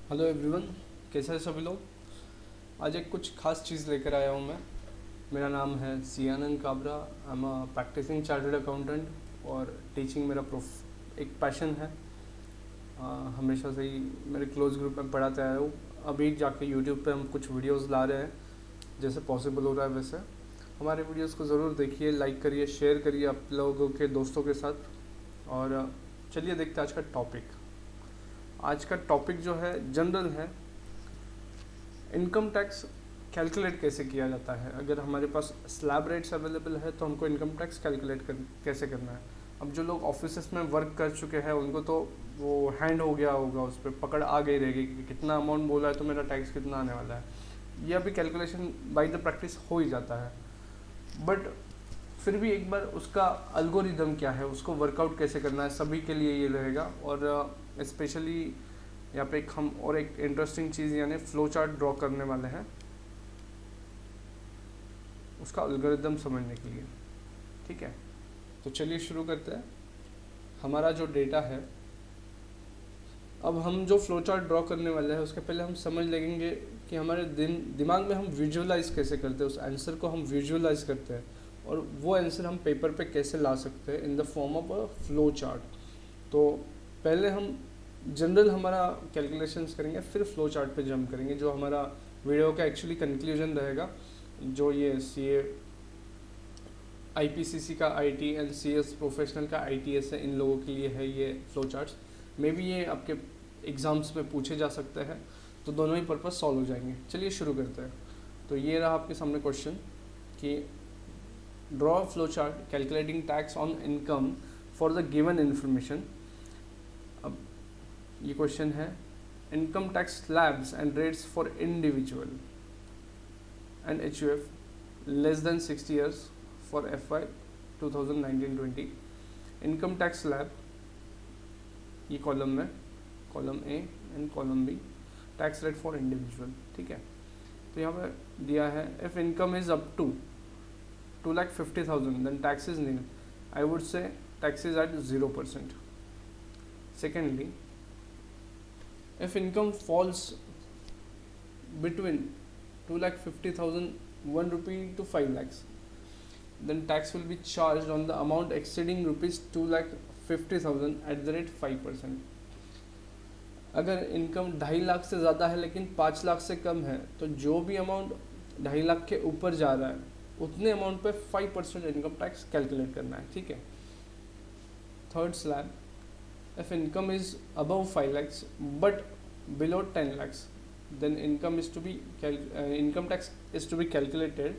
Hello everyone, कैसे हैं सभी लोग। आज एक कुछ खास चीज़ लेकर आया हूँ मैं। मेरा नाम है Siyanand Kabra. I am a practicing chartered accountant और टीचिंग मेरा एक पैशन है। हमेशा से ही मेरे क्लोज ग्रुप में पढ़ाते आया हूँ। अभी जाके यूट्यूब पे हम कुछ वीडियोस ला रहे हैं, जैसे पॉसिबल हो रहा है वैसे। हमारे वीडियोस को ज़रूर देखिए, लाइक करिए, शेयर करिए आप लोगों के दोस्तों के साथ। और चलिए देखते हैं आज का टॉपिक। आज का टॉपिक जो है जनरल है। इनकम टैक्स कैलकुलेट कैसे किया जाता है। अगर हमारे पास स्लैब रेट्स अवेलेबल है तो हमको इनकम टैक्स कैसे करना है। अब जो लोग ऑफिस में वर्क कर चुके हैं उनको तो वो हैंड हो गया होगा, उस पर पकड़ आ गई रहेगी कि कितना अमाउंट बोला है तो मेरा टैक्स कितना आने वाला है। ये अभी कैलकुलेशन बाय द प्रैक्टिस हो ही जाता है। बट फिर भी एक बार उसका अल्गोरिदम क्या है, उसको वर्कआउट कैसे करना है, सभी के लिए ये रहेगा। और स्पेशली यहाँ पे हम और एक इंटरेस्टिंग चीज़ यानी फ्लो चार्ट ड्रॉ करने वाले हैं, उसका एल्गोरिदम समझने के लिए। ठीक है, तो चलिए शुरू करते हैं। हमारा जो डेटा है, अब हम जो फ्लो चार्ट ड्रॉ करने वाले हैं उसके पहले हम समझ लेंगे कि हमारे दिमाग में हम विजुअलाइज कैसे करते हैं, उस आंसर को हम विजुअलाइज करते हैं और वो आंसर हम पेपर पे कैसे ला सकते हैं in the form of a flow chart. तो पहले हम जनरल हमारा कैलकुलेशंस करेंगे, फिर फ्लो चार्ट पे जंप करेंगे, जो हमारा वीडियो का एक्चुअली कंक्लूजन रहेगा। जो ये सीए आईपीसीसी का आईटी एंड सीएस प्रोफेशनल का आईटीएस है, इन लोगों के लिए है ये फ्लो चार्ट्स। मे बी ये आपके एग्जाम्स में पूछे जा सकते हैं, तो दोनों ही पर्पस सॉल्व हो जाएंगे। चलिए शुरू करते हैं। तो ये रहा आपके सामने क्वेश्चन कि draw flow chart calculating tax on income for the given information. अब ये क्वेश्चन है, income tax slabs and rates for individual and HUF less than 60 years for FY 2019-20। Income tax slab ये कॉलम में, column A and column B, tax rate for individual. ठीक है, तो यहाँ पे दिया है if income is up to 2,50,000 then tax is nil. I would से tax is at 0%। Secondly, if income falls between 2,50,000 1 rupee to 5 lakhs, then tax will be charged on the amount exceeding rupees 2,50,000 at the rate 5%। अगर income 2.5 lakh से ज़्यादा है लेकिन 5 लाख से कम है, तो जो भी अमाउंट 2.5 लाख के ऊपर जा रहा है उतने अमाउंट पे 5% इनकम टैक्स कैलकुलेट करना है। ठीक है। Third slab, if income is above 5 lakhs but below 10 lakhs, then income tax is to be calculated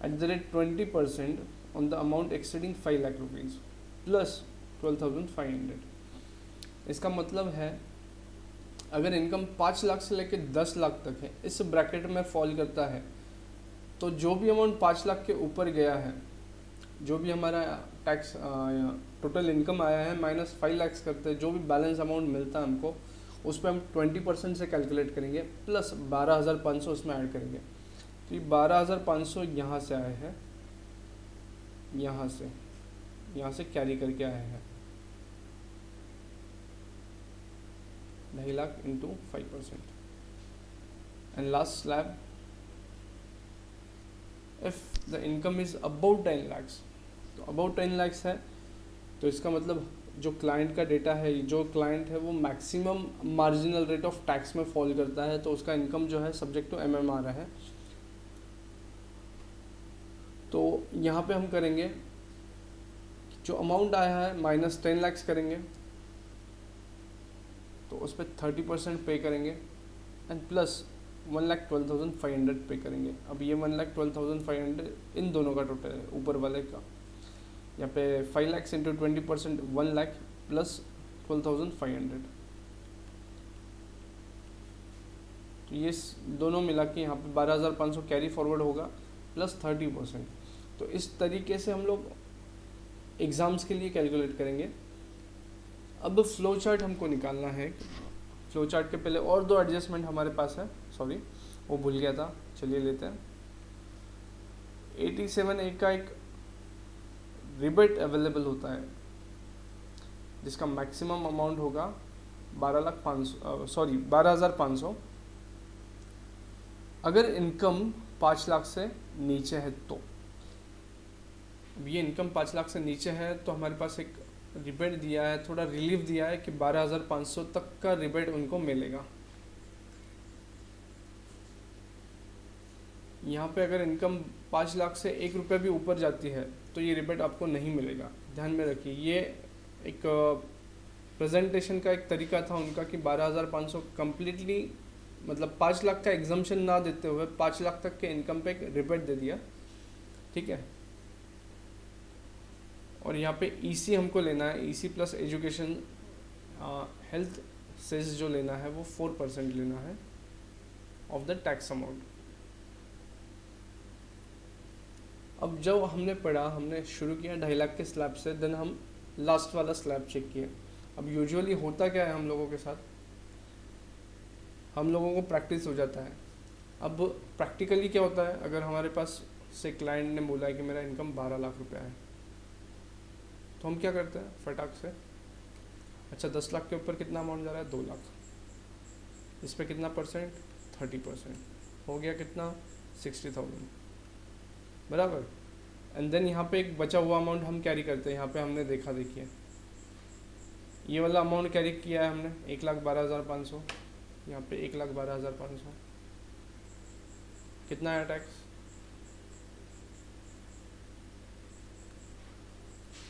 at the rate 20% on the amount exceeding 5 lakh rupees plus 12,500। इसका मतलब है अगर income 5 lakh से लेकर 10 लाख तक है, इस ब्रैकेट में फॉल करता है, तो जो भी अमाउंट 5 लाख के ऊपर गया है, जो भी हमारा टैक्स टोटल इनकम आया है माइनस 5 लैक्स करते हैं, जो भी बैलेंस अमाउंट मिलता है हमको, उस पर हम 20% से कैलकुलेट करेंगे प्लस 12,500 उसमें ऐड करेंगे। तो ये 12,500 यहाँ से आए हैं, यहाँ से कैरी करके आए हैं 2.5 lakh into 5%। And last slab, if the income is about 10 lakhs, तो अबाउट 10 लैक्स है तो इसका मतलब जो क्लाइंट का डेटा है, जो क्लाइंट है वो maximum marginal rate of tax में फॉल करता है, तो उसका इनकम जो है सब्जेक्ट टू MMR है। तो यहाँ पे हम करेंगे जो अमाउंट आया है माइनस 10 लैक्स करेंगे, तो उस पर 30% पे करेंगे एंड प्लस 1,12,500 पे करेंगे। अब ये 1,12,500 इन दोनों का टोटल है, ऊपर वाले का। यहाँ पे 5 लैक्स इंटू 20% 1 लाख प्लस 12,500। तो ये दोनों मिला के यहाँ पे 12,500 कैरी फॉरवर्ड होगा प्लस 30%। तो इस तरीके से हम लोग एग्ज़ाम्स के लिए कैलकुलेट करेंगे। अब फ्लो चार्ट हमको निकालना है। फ्लो चार्ट के पहले और 2 एडजस्टमेंट हमारे पास है, सॉरी वो भूल गया था, चलिए लेते हैं। 87A का एक रिबेट अवेलेबल होता है जिसका मैक्सिमम अमाउंट होगा 12,500। अगर इनकम 5 लाख से नीचे है तो ये इनकम 5 लाख से नीचे है तो हमारे पास एक रिबेट दिया है, थोड़ा रिलीफ दिया है कि 12,500 तक का रिबेट उनको मिलेगा। यहाँ पे अगर इनकम 5 लाख से 1 रुपये भी ऊपर जाती है तो ये रिबेट आपको नहीं मिलेगा, ध्यान में रखिए। ये एक प्रेजेंटेशन का एक तरीका था उनका कि 12,500 कम्प्लीटली मतलब 5 लाख का एग्जम्पशन ना देते हुए 5 लाख तक के इनकम पे एक रिबेट दे दिया, ठीक है। और यहाँ पे ईसी हमको लेना है, EC plus education health cess जो लेना है वो 4% लेना है ऑफ द टैक्स अमाउंट। अब जब हमने पढ़ा, हमने शुरू किया 2.5 लाख के स्लैब से, देन हम लास्ट वाला स्लैब चेक किए। अब यूजुअली होता क्या है हम लोगों के साथ, हम लोगों को प्रैक्टिस हो जाता है। अब प्रैक्टिकली क्या होता है, अगर हमारे पास से क्लाइंट ने बोला है कि मेरा इनकम 12 लाख रुपया है, तो हम क्या करते हैं फटाक से, अच्छा 10 लाख के ऊपर कितना अमाउंट जा रहा है, 2 लाख, इस पर कितना परसेंट, 30%, हो गया कितना, 60,000, बराबर। एंड देन यहाँ पे एक बचा हुआ अमाउंट हम कैरी करते हैं। यहाँ पे हमने देखा, देखिए ये वाला अमाउंट कैरी किया है हमने 1,12,500, यहाँ पे 1,12,500, कितना है टैक्स।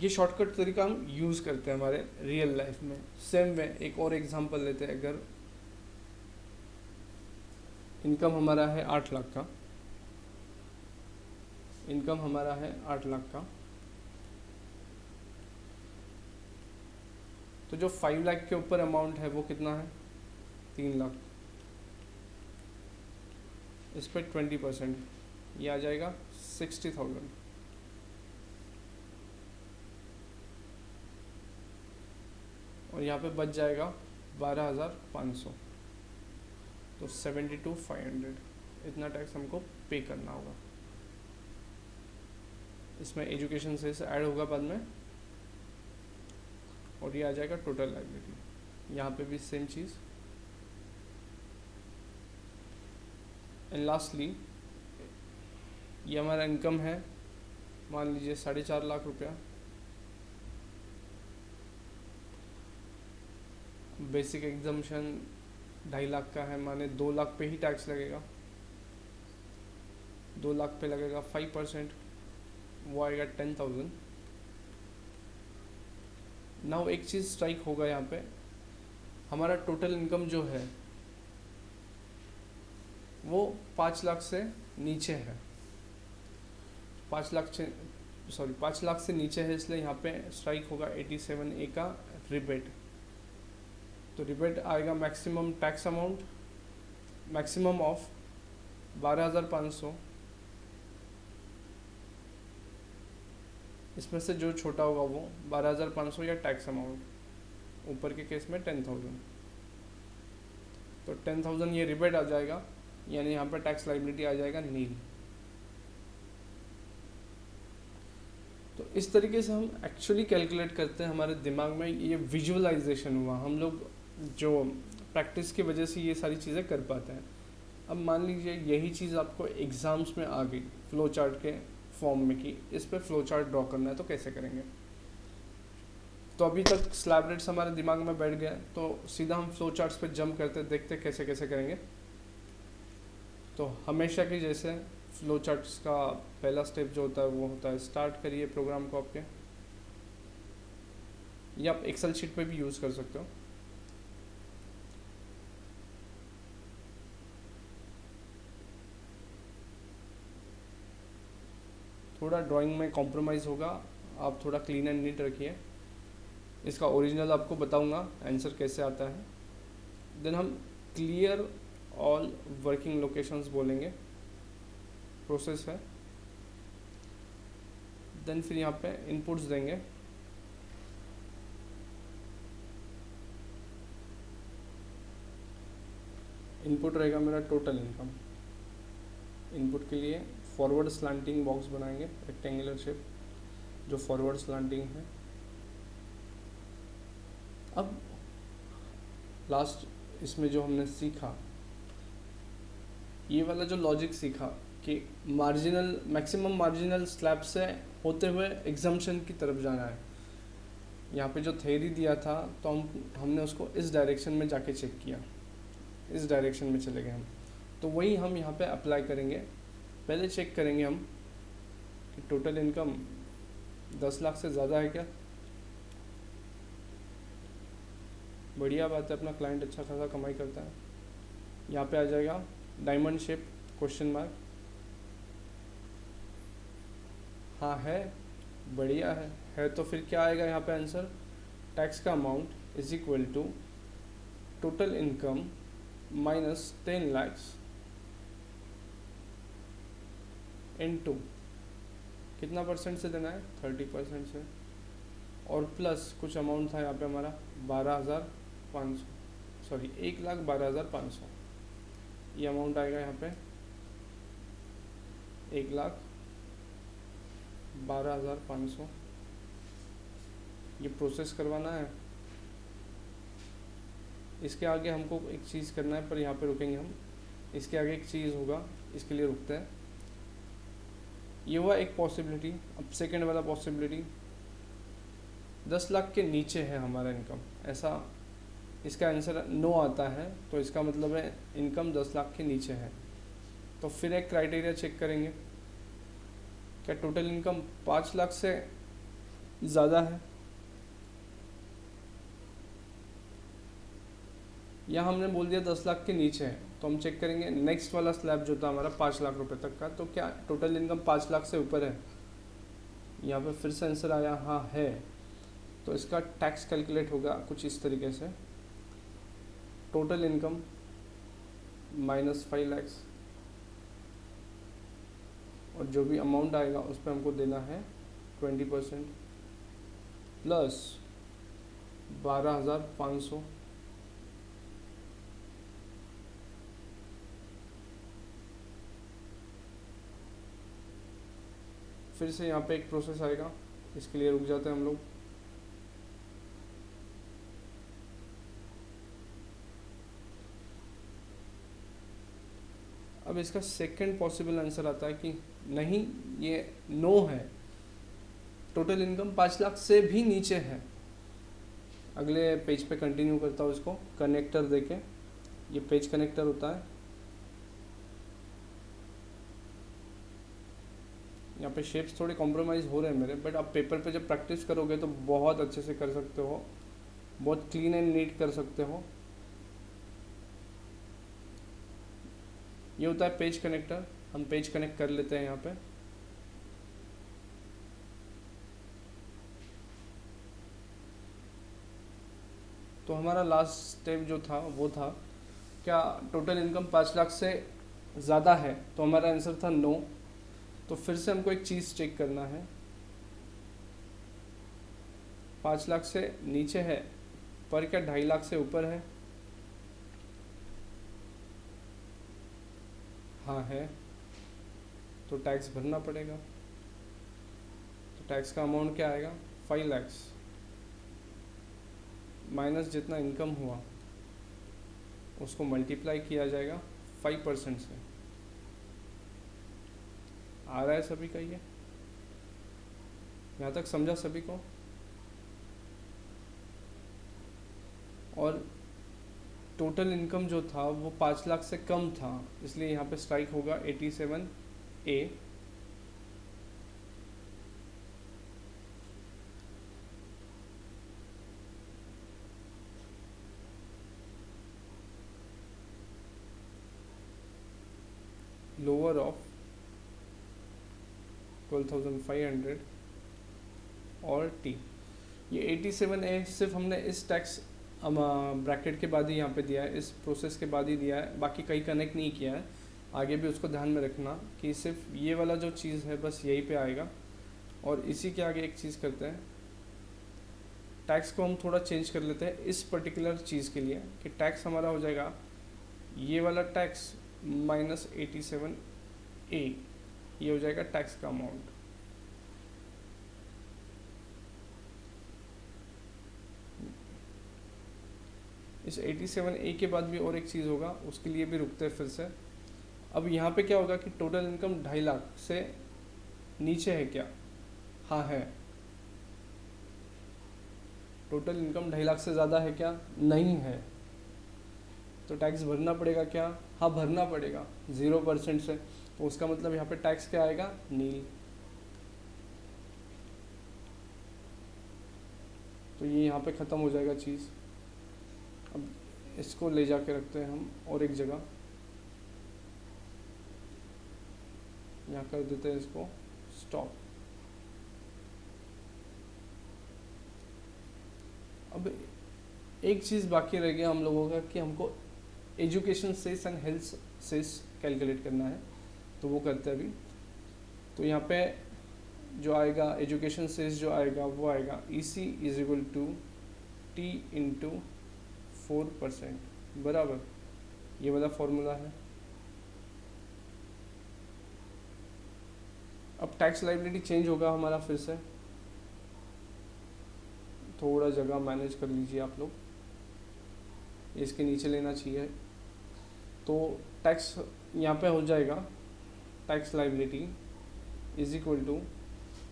ये शॉर्टकट तरीका हम यूज़ करते हैं हमारे रियल लाइफ में। सेम वे एक और एग्जांपल लेते हैं। अगर इनकम हमारा है 8 लाख का, इनकम हमारा है 8 लाख का, तो जो 5 लाख के ऊपर अमाउंट है वो कितना है, 3 लाख। इस पर 20% ये आ जाएगा 60,000। और यहाँ पे बच जाएगा 12,500, तो 72,500 इतना टैक्स हमको पे करना होगा। इसमें एजुकेशन से ऐड होगा बाद में, और ये आ जाएगा टोटल लायबिलिटी। यहाँ पे भी सेम चीज़। एंड लास्टली ये हमारा इनकम है, मान लीजिए 4.5 लाख रुपया, बेसिक एग्जम्पशन 2.5 लाख का है, माने 2 लाख पे ही टैक्स लगेगा। 2 लाख पे लगेगा 5%, वो आएगा 10,000। नाउ एक चीज़ स्ट्राइक होगा यहाँ पे, हमारा टोटल इनकम जो है वो 5 लाख से नीचे है। 5 लाख से नीचे है, इसलिए यहाँ पे स्ट्राइक होगा 87A का रिबेट। तो रिबेट आएगा maximum tax amount, maximum of 12,500। इसमें से जो छोटा होगा वो 12,500 या टैक्स अमाउंट, ऊपर के केस में 10,000। तो 10,000 ये रिबेट आ जाएगा, यानी यहाँ पर टैक्स लायबिलिटी आ जाएगा नील। तो इस तरीके से हम एक्चुअली कैलकुलेट करते हैं, हमारे दिमाग में ये विजुअलाइजेशन हुआ। हम लोग जो प्रैक्टिस की वजह से ये सारी चीज़ें कर पाते हैं। अब मान लीजिए यही चीज़ आपको एग्ज़ाम्स में आ गई फ्लो चार्ट के फॉर्म में, कि इस पे फ्लो चार्ट ड्रॉ करना है, तो कैसे करेंगे। तो अभी तक स्लैब रेट्स हमारे दिमाग में बैठ गए, तो सीधा हम फ्लो चार्ट्स पे जंप करते देखते कैसे कैसे करेंगे। तो हमेशा की जैसे फ्लो चार्ट्स का पहला स्टेप जो होता है वो होता है, स्टार्ट करिए प्रोग्राम को आपके, या आप एक्सेल शीट पे भी यूज़ कर सकते हो। थोड़ा ड्राइंग में कॉम्प्रोमाइज़ होगा, आप थोड़ा क्लीन एंड नीट रखिए। इसका ओरिजिनल आपको बताऊंगा आंसर कैसे आता है। देन हम क्लियर ऑल वर्किंग लोकेशंस बोलेंगे, प्रोसेस है। देन फिर यहाँ पे इनपुट्स देंगे, इनपुट रहेगा मेरा टोटल इनकम। इनपुट के लिए फॉरवर्ड स्लांटिंग बॉक्स बनाएंगे, रेक्टेंगुलर शेप जो फॉरवर्ड स्लांटिंग है। अब लास्ट इसमें जो हमने सीखा, ये वाला जो लॉजिक सीखा कि मार्जिनल मैक्सिमम मार्जिनल स्लैब से होते हुए एग्जम्पशन की तरफ जाना है। यहाँ पे जो थ्योरी दिया था तो हमने उसको इस डायरेक्शन में जाके चेक किया, इस डायरेक्शन में चले गए हम, तो वही हम यहाँ पे अप्लाई करेंगे। पहले चेक करेंगे हम कि टोटल इनकम 10 लाख से ज़्यादा है क्या। बढ़िया बात है, अपना क्लाइंट अच्छा खासा कमाई करता है। यहाँ पे आ जाएगा डायमंड शेप क्वेश्चन मार्क, हाँ है, बढ़िया है तो फिर क्या आएगा यहाँ पे आंसर, टैक्स का amount is equal to total income minus 10 lakh into कितना परसेंट से देना है, 30% से, और प्लस कुछ अमाउंट था यहाँ पे हमारा 12,500, सॉरी 1,12,500, ये अमाउंट आएगा यहाँ पे 1,12,500। ये प्रोसेस करवाना है। इसके आगे हमको एक चीज़ करना है, पर यहाँ पे रुकेंगे हम। इसके आगे एक चीज़ होगा, इसके लिए रुकते हैं। ये हुआ एक पॉसिबिलिटी। अब सेकंड वाला पॉसिबिलिटी, 10 लाख के नीचे है हमारा इनकम, ऐसा इसका आंसर नो आता है, तो इसका मतलब है इनकम 10 लाख के नीचे है। तो फिर एक क्राइटेरिया चेक करेंगे, क्या टोटल इनकम 5 लाख से ज़्यादा है। यहाँ हमने बोल दिया 10 लाख के नीचे है, तो हम चेक करेंगे नेक्स्ट वाला स्लैब जो था हमारा 5 लाख रुपए तक का, तो क्या टोटल इनकम 5 लाख से ऊपर है। यहाँ पे फिर से आंसर आया हाँ है, तो इसका टैक्स कैलकुलेट होगा कुछ इस तरीके से, टोटल इनकम माइनस 5 लाख, और जो भी अमाउंट आएगा उस पर हमको देना है 20% प्लस 12,500, फिर से यहाँ पे एक प्रोसेस आएगा, इसके लिए रुक जाते हैं हम लोग। अब इसका सेकंड पॉसिबल आंसर आता है कि नहीं, ये नो है, टोटल इनकम 5 लाख से भी नीचे है। अगले पेज पे कंटिन्यू करता हूँ इसको कनेक्टर देके, ये पेज कनेक्टर होता है। यहाँ पे शेप्स थोड़े कॉम्प्रोमाइज़ हो रहे हैं मेरे, बट आप पेपर पे जब प्रैक्टिस करोगे तो बहुत अच्छे से कर सकते हो, बहुत क्लीन एंड नीट कर सकते हो। ये होता है पेज कनेक्टर, हम पेज कनेक्ट कर लेते हैं यहाँ पे। तो हमारा लास्ट स्टेप जो था वो था, क्या टोटल इनकम 5 लाख से ज़्यादा है, तो हमारा आंसर था नो। तो फिर से हमको एक चीज़ चेक करना है, 5 लाख से नीचे है पर क्या 2.5 लाख से ऊपर है, हाँ है, तो टैक्स भरना पड़ेगा। तो टैक्स का अमाउंट क्या आएगा, 5 लाख माइनस जितना इनकम हुआ उसको मल्टीप्लाई किया जाएगा 5% से। आ रहा है सभी का, ये यहाँ तक समझा सभी को। और टोटल इनकम जो था वो 5 लाख से कम था, इसलिए यहाँ पे स्ट्राइक होगा 87A। लोअर ऑफ 12,500 और टी। ये 87A सिर्फ हमने इस टैक्स ब्रैकेट के बाद ही यहाँ पे दिया है, इस प्रोसेस के बाद ही दिया है, बाकी कहीं कनेक्ट नहीं किया है। आगे भी उसको ध्यान में रखना कि सिर्फ ये वाला जो चीज़ है बस यहीं पे आएगा। और इसी के आगे एक चीज़ करते हैं, टैक्स को हम थोड़ा चेंज कर लेते हैं इस पर्टिकुलर चीज़ के लिए, कि टैक्स हमारा हो जाएगा ये वाला टैक्स माइनस 87A, ये हो जाएगा टैक्स का अमाउंट। इस 87A के बाद भी और एक चीज़ होगा, उसके लिए भी रुकते हैं फिर से। अब यहाँ पे क्या होगा कि टोटल इनकम 2.5 लाख से नीचे है क्या? हाँ है। टोटल इनकम 2.5 लाख से ज़्यादा है क्या? नहीं है। तो टैक्स भरना पड़ेगा क्या? हाँ भरना पड़ेगा 0% से। तो उसका मतलब यहाँ पे टैक्स क्या आएगा? नील। तो ये यहाँ पे ख़त्म हो जाएगा चीज़। अब इसको ले जाके रखते हैं हम और एक जगह, यहाँ कर देते हैं इसको स्टॉप। अब एक चीज़ बाकी रह गया हम लोगों का कि हमको education cess and health cess calculate करना है, तो वो करते हैं अभी। तो यहाँ पे जो आएगा एजुकेशन सेस जो आएगा वो आएगा EC is equal to T into 4%, बराबर ये वाला फॉर्मूला है। अब टैक्स लाइबिलिटी चेंज होगा हमारा फिर से, थोड़ा जगह मैनेज कर लीजिए आप लोग, इसके नीचे लेना चाहिए। तो टैक्स यहाँ पे हो जाएगा tax liability is equal to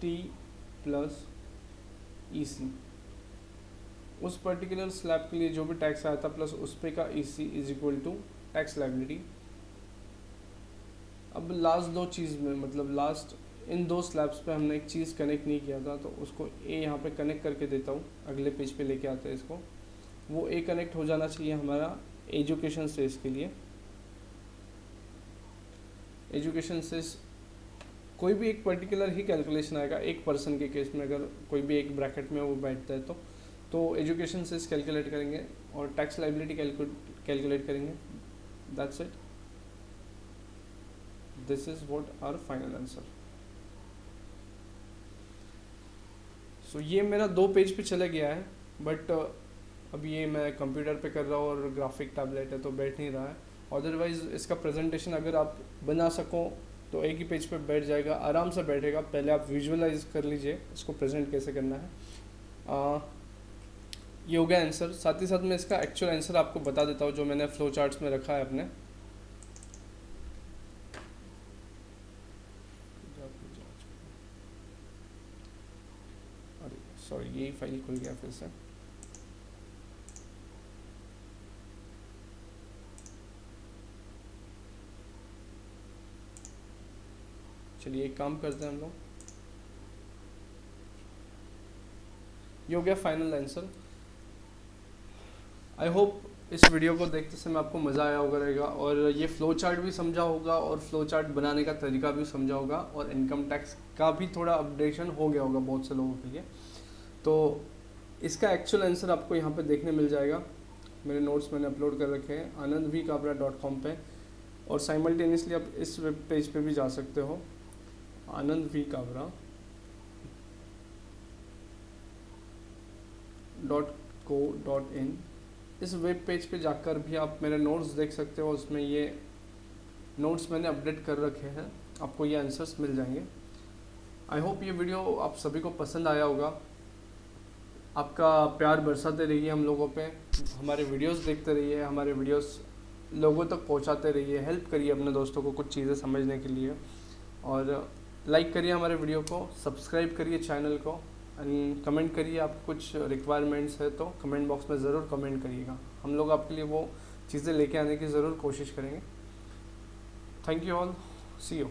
T plus EC, उस पर्टिकुलर स्लैब के लिए जो भी टैक्स आया था प्लस उस पे का EC is equal to tax liability. अब लास्ट दो चीज़ में, मतलब लास्ट इन दो स्लैब्स पे हमने एक चीज़ कनेक्ट नहीं किया था, तो उसको ए यहाँ पे कनेक्ट करके देता हूँ, अगले पेज पे लेके आते हैं इसको। वो ए कनेक्ट हो जाना चाहिए हमारा एजुकेशन सेस के लिए। एजुकेशन सेस कोई भी एक पर्टिकुलर ही कैलकुलेशन आएगा, एक पर्सन के केस में अगर कोई भी एक ब्रैकेट में वो बैठता है तो एजुकेशन सेस कैलकुलेट करेंगे और टैक्स लाइबिलिटी कैलकुलेट करेंगे। That's it, this is what our final answer. So ये मेरा 2 पेज पे चला गया है, बट अब ये मैं कंप्यूटर पे कर रहा हूँ और ग्राफिक टैबलेट है तो बैठ नहीं रहा है। अदरवाइज़ इसका प्रेजेंटेशन अगर आप बना सको तो एक ही पेज पे बैठ जाएगा, आराम से बैठेगा। पहले आप विजुअलाइज कर लीजिए इसको प्रेजेंट कैसे करना है। ये हो गया आंसर। साथ ही साथ मैं इसका एक्चुअल आंसर आपको बता देता हूँ जो मैंने फ्लो चार्ट्स में रखा है अपने। अरे सॉरी, यही फाइल खुल गया फिर से। चलिए एक काम करते हैं हम लोग, ये हो गया फाइनल आंसर। आई होप इस वीडियो को देखते समय आपको मज़ा आया होगा रहेगा, और ये फ्लो चार्ट भी समझा होगा और फ्लो चार्ट बनाने का तरीका भी समझा होगा, और इनकम टैक्स का भी थोड़ा अपडेशन हो गया होगा बहुत से लोगों के लिए। तो इसका एक्चुअल आंसर आपको यहाँ पे देखने मिल जाएगा। मेरे नोट्स मैंने अपलोड कर रखे हैं anandvkabra.com पे, और साइमल्टेनियसली आप इस वेब पेज पे भी जा सकते हो anandvkabra.co.in। इस वेब पेज पे जाकर भी आप मेरे नोट्स देख सकते हो, उसमें ये नोट्स मैंने अपडेट कर रखे हैं, आपको ये आंसर्स मिल जाएंगे। आई होप ये वीडियो आप सभी को पसंद आया होगा। आपका प्यार बरसाते रहिए हम लोगों पे, हमारे वीडियोस देखते रहिए, हमारे वीडियोस लोगों तक पहुंचाते रहिए, हेल्प करिए अपने दोस्तों को कुछ चीज़ें समझने के लिए, और लाइक करिए हमारे वीडियो को, सब्सक्राइब करिए चैनल को, एंड कमेंट करिए। आपको कुछ रिक्वायरमेंट्स है तो कमेंट बॉक्स में ज़रूर कमेंट करिएगा, हम लोग आपके लिए वो चीज़ें लेके आने की ज़रूर कोशिश करेंगे। Thank you all, see you.